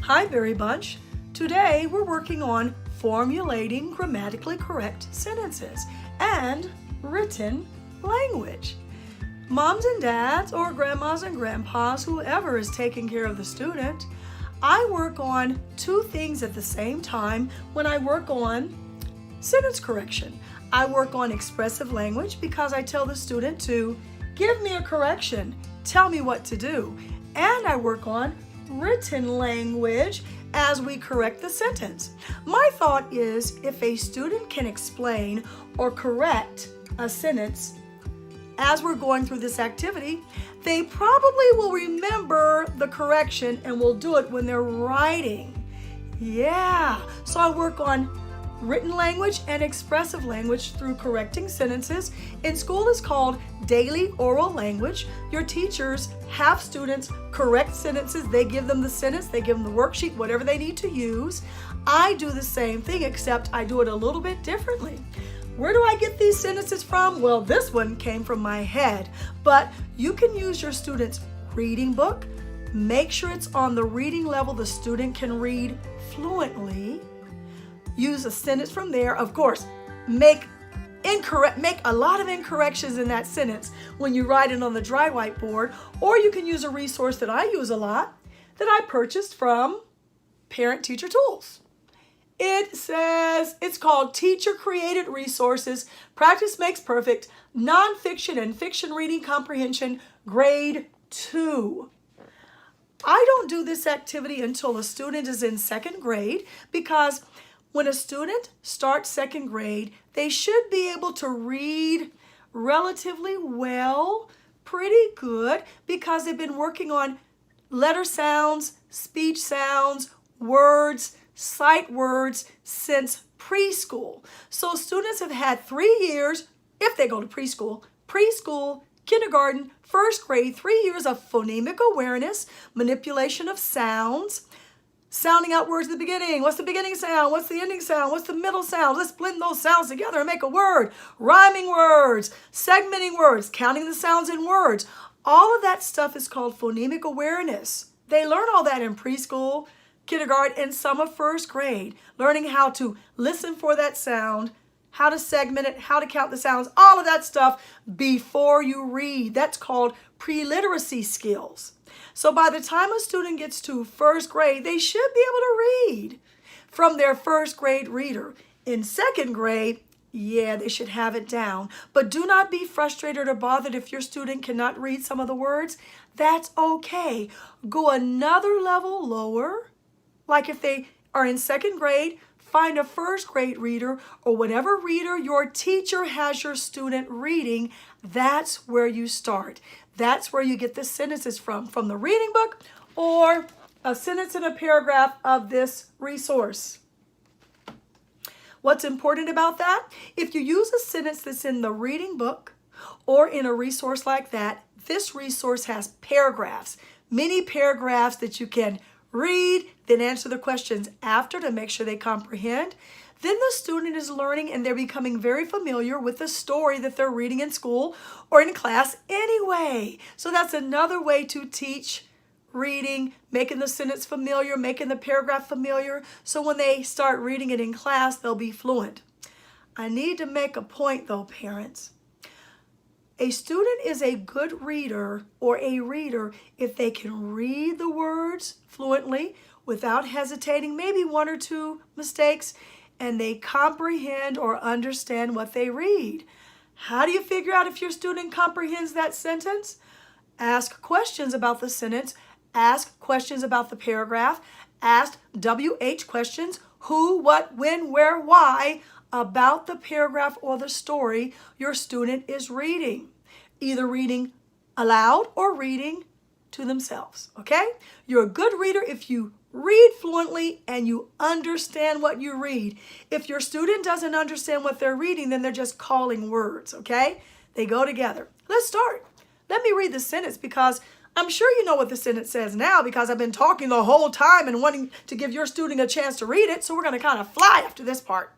Hi, Berry Bunch. Today we're working on formulating grammatically correct sentences and written language. Moms and dads or grandmas and grandpas, whoever is taking care of the student, I work on two things at the same time when I work on sentence correction. I work on expressive language because I tell the student to give me a correction, tell me what to do. And I work on written language as we correct the sentence. My thought is if a student can explain or correct a sentence as we're going through this activity, they probably will remember the correction and will do it when they're writing. Yeah, so I work on written language and expressive language through correcting sentences. In school, it's called daily oral language. Your teachers have students correct sentences. They give them the sentence, they give them the worksheet, whatever they need to use. I do the same thing, except I do it a little bit differently. Where do I get these sentences from? Well, this one came from my head, but you can use your student's reading book. Make sure it's on the reading level the student can read fluently. Use a sentence from there. Of course, make a lot of incorrections in that sentence when you write it on the dry whiteboard, or you can use a resource that I use a lot that I purchased from Parent Teacher Tools. It says, it's called Teacher Created Resources, Practice Makes Perfect, Nonfiction and Fiction Reading Comprehension, Grade 2. I don't do this activity until a student is in second grade because when a student starts second grade, they should be able to read relatively well, pretty good, because they've been working on letter sounds, speech sounds, words, sight words since preschool. So students have had 3 years, if they go to preschool, kindergarten, first grade, 3 years of phonemic awareness, manipulation of sounds, sounding out words at the beginning. What's the beginning sound? What's the ending sound? What's the middle sound? Let's blend those sounds together and make a word. Rhyming words, segmenting words, counting the sounds in words. All of that stuff is called phonemic awareness. They learn all that in preschool, kindergarten, and some of first grade. Learning how to listen for that sound, how to segment it, how to count the sounds, all of that stuff before you read. That's called pre-literacy skills. So by the time a student gets to first grade, they should be able to read from their first grade reader. In second grade, yeah, they should have it down. But do not be frustrated or bothered if your student cannot read some of the words. That's okay. Go another level lower. Like if they are in second grade, find a first grade reader or whatever reader your teacher has your student reading. That's where you start. That's where you get the sentences from the reading book or a sentence in a paragraph of this resource. What's important about that? If you use a sentence that's in the reading book or in a resource like that, this resource has paragraphs, many paragraphs that you can read, then answer the questions after to make sure they comprehend. Then the student is learning and they're becoming very familiar with the story that they're reading in school or in class anyway. So that's another way to teach reading, making the sentence familiar, making the paragraph familiar. So when they start reading it in class, they'll be fluent. I need to make a point though, parents. A student is a good reader or a reader if they can read the words fluently without hesitating, maybe one or two mistakes, and they comprehend or understand what they read. How do you figure out if your student comprehends that sentence? Ask questions about the sentence, ask questions about the paragraph, ask WH questions, who, what, when, where, why, about the paragraph or the story your student is reading. Either reading aloud or reading to themselves, okay? You're a good reader if you read fluently and you understand what you read. If your student doesn't understand what they're reading, then they're just calling words, okay? They go together. Let's start. Let me read the sentence because I'm sure you know what the sentence says now because I've been talking the whole time and wanting to give your student a chance to read it, so we're going to kind of fly after this part.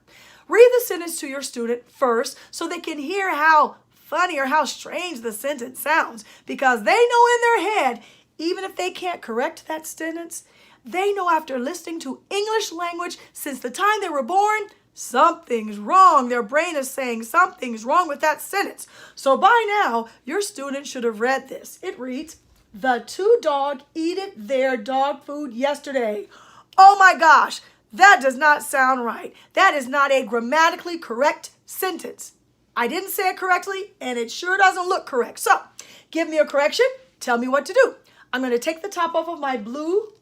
Read the sentence to your student first so they can hear how funny or how strange the sentence sounds because they know in their head, even if they can't correct that sentence, They know after listening to English language since the time they were born, something's wrong. Their brain is saying something's wrong with that sentence. So by now, your student should have read this. It reads, "The two dog eated their dog food yesterday." Oh my gosh, that does not sound right. That is not a grammatically correct sentence. I didn't say it correctly, and it sure doesn't look correct. So, give me a correction. Tell me what to do. I'm going to take the top off of my blue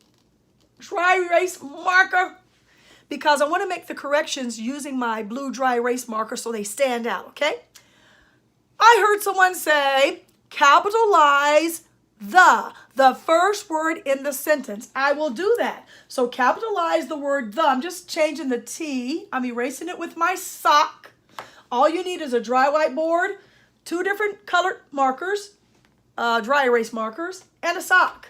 dry erase marker because I want to make the corrections using my blue dry erase marker so they stand out, okay? I heard someone say, capitalize the first word in the sentence. I will do that. So capitalize the word the. I'm just changing the T. I'm erasing it with my sock. All you need is a dry whiteboard, 2 different colored markers, dry erase markers, and a sock.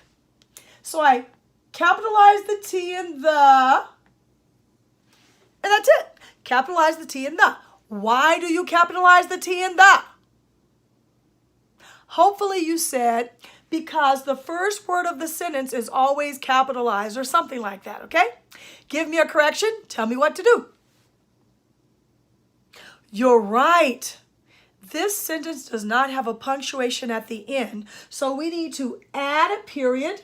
So I capitalize the T in the, and that's it. Capitalize the T in the. Why do you capitalize the T in the? Hopefully you said, because the first word of the sentence is always capitalized or something like that, okay? Give me a correction. Tell me what to do. You're right. This sentence does not have a punctuation at the end, so we need to add a period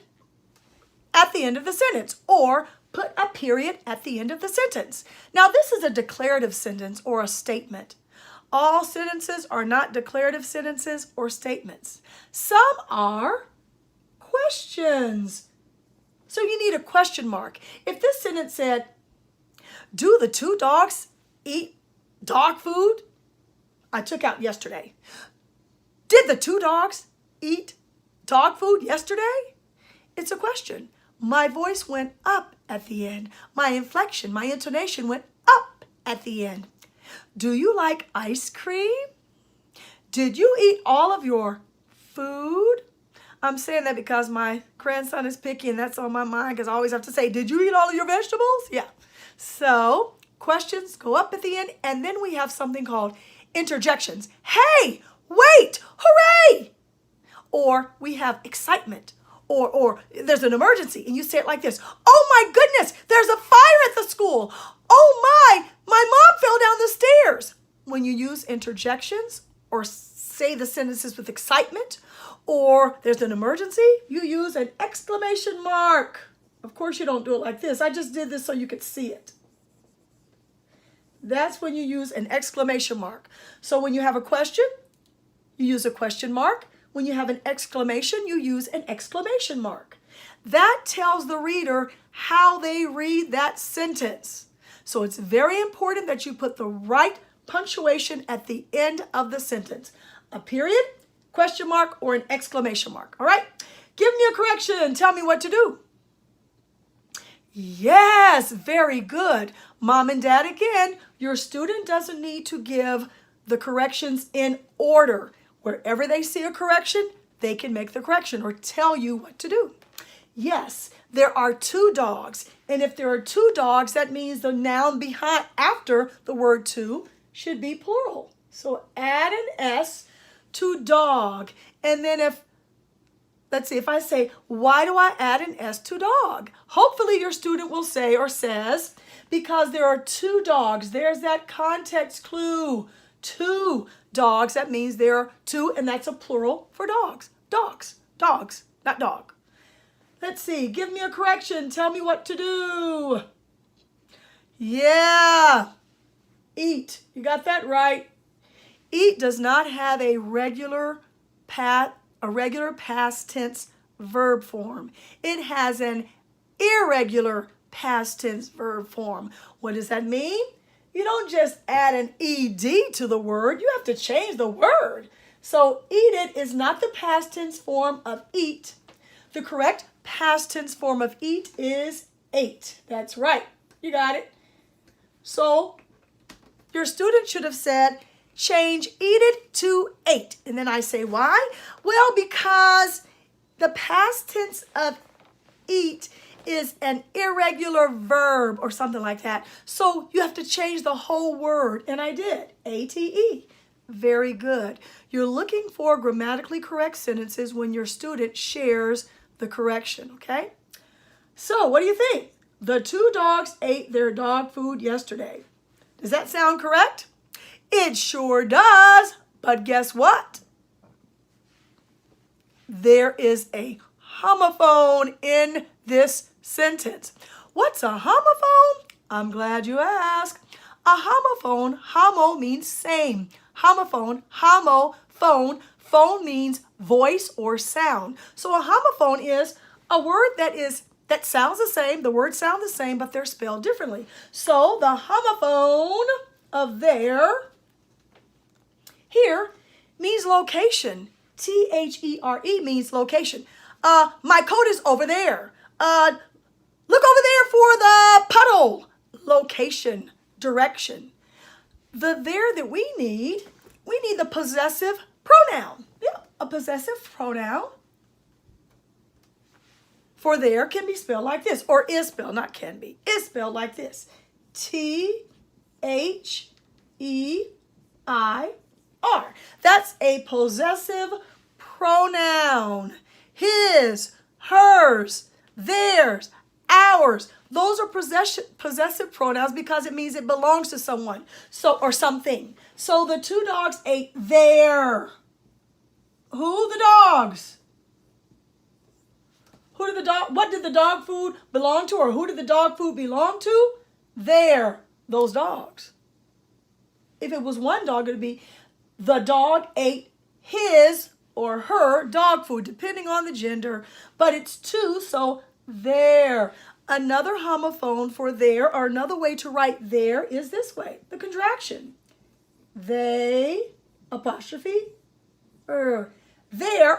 at the end of the sentence or put a period at the end of the sentence. Now, this is a declarative sentence or a statement. All sentences are not declarative sentences or statements. Some are questions. So you need a question mark. If this sentence said, "Do the two dogs eat dog food?" I took out yesterday. Did the two dogs eat dog food yesterday? It's a question. My voice went up at the end. My inflection, my intonation went up at the end. Do you like ice cream? Did you eat all of your food? I'm saying that because my grandson is picky and that's on my mind because I always have to say, did you eat all of your vegetables? Yeah. So questions go up at the end, and then we have something called interjections. Hey, wait, hooray! Or we have excitement, or there's an emergency, and you say it like this. Oh my goodness, there's a fire at the school. Oh my mom fell down the stairs. When you use interjections or say the sentences with excitement, or there's an emergency, you use an exclamation mark. Of course you don't do it like this. I just did this so you could see it. That's when you use an exclamation mark. So when you have a question, you use a question mark. When you have an exclamation, you use an exclamation mark. That tells the reader how they read that sentence. So it's very important that you put the right punctuation at the end of the sentence. A period, question mark, or an exclamation mark. All right? Give me a correction. Tell me what to do. Yes, very good. Mom and Dad, again, your student doesn't need to give the corrections in order. Wherever they see a correction, they can make the correction or tell you what to do. Yes, there are two dogs. And if there are two dogs, that means the noun behind after the word two should be plural. So add an S to dog. And then let's see, if I say, why do I add an S to dog? Hopefully your student will say or says, because there are two dogs. There's that context clue. Two dogs, that means there are two, and that's a plural for dogs. Dogs, not dog. Let's see, give me a correction. Tell me what to do. Yeah, eat. You got that right. Eat does not have a regular past tense verb form. It has an irregular past tense verb form. What does that mean? You don't just add an ed to the word. You have to change the word. So eat it is not the past tense form of eat. The correct past tense form of eat is ate. That's right. You got it. So your student should have said, change eat it to ate. And then I say, why? Well, because the past tense of eat is an irregular verb or something like that. So you have to change the whole word. And I did. A-T-E. Very good. You're looking for grammatically correct sentences when your student shares the correction, okay? So what do you think? The two dogs ate their dog food yesterday. Does that sound correct? It sure does. But guess what? There is a homophone in this sentence. What's a homophone? I'm glad you asked. A homophone, homo means same. Homophone, homo, phone. Phone means voice or sound. So a homophone is a word that sounds the same. The words sound the same, but they're spelled differently. So the homophone of there here means location. T-H-E-R-E means location. My coat is over there. Look over there for the puddle. Location, direction. The there that we need the possessive pronoun. Yeah, a possessive pronoun for there can be spelled like this, or is spelled, not can be, is spelled like this. T-H-E-I-R. That's a possessive pronoun. His, hers, theirs, ours. Those are possessive pronouns because it means it belongs to someone, or something. So the two dogs ate their. Who? The dogs. What did the dog food belong to, or who did the dog food belong to? Those dogs. If it was one dog, it would be the dog ate his or her dog food, depending on the gender. But it's two, so their. Another homophone for there, or another way to write there, is this way, the contraction. They, apostrophe, there,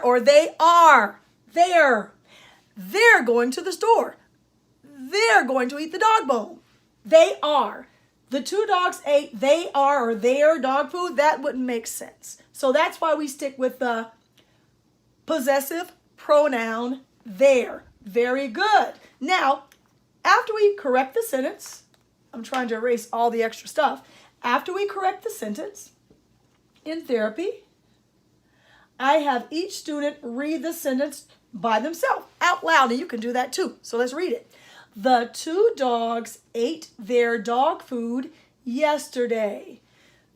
or they are, there. They're going to the store. They're going to eat the dog bone. They are. The two dogs ate they are or their dog food. That wouldn't make sense. So that's why we stick with the possessive pronoun there. Very good. Now, after we correct the sentence, I'm trying to erase all the extra stuff. After we correct the sentence in therapy, I have each student read the sentence by themselves out loud, and you can do that too. So let's read it. The two dogs ate their dog food yesterday.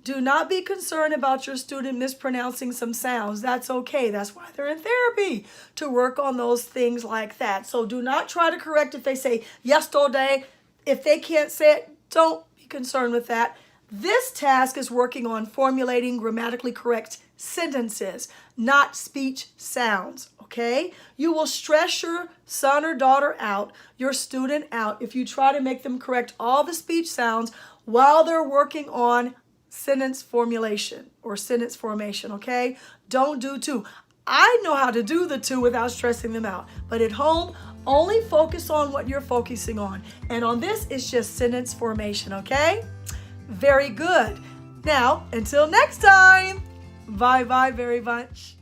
Do not be concerned about your student mispronouncing some sounds. That's okay. That's why they're in therapy, to work on those things like that. So do not try to correct if they say yesterday. If they can't say it, don't be concerned with that. This task is working on formulating grammatically correct sentences, not speech sounds, okay? You will stress your son or daughter out, your student out, if you try to make them correct all the speech sounds while they're working on sentence formulation or sentence formation, okay? Don't do two. I know how to do the two without stressing them out, but at home, only focus on what you're focusing on. And on this, it's just sentence formation, okay? Very good. Now, until next time, bye-bye very much.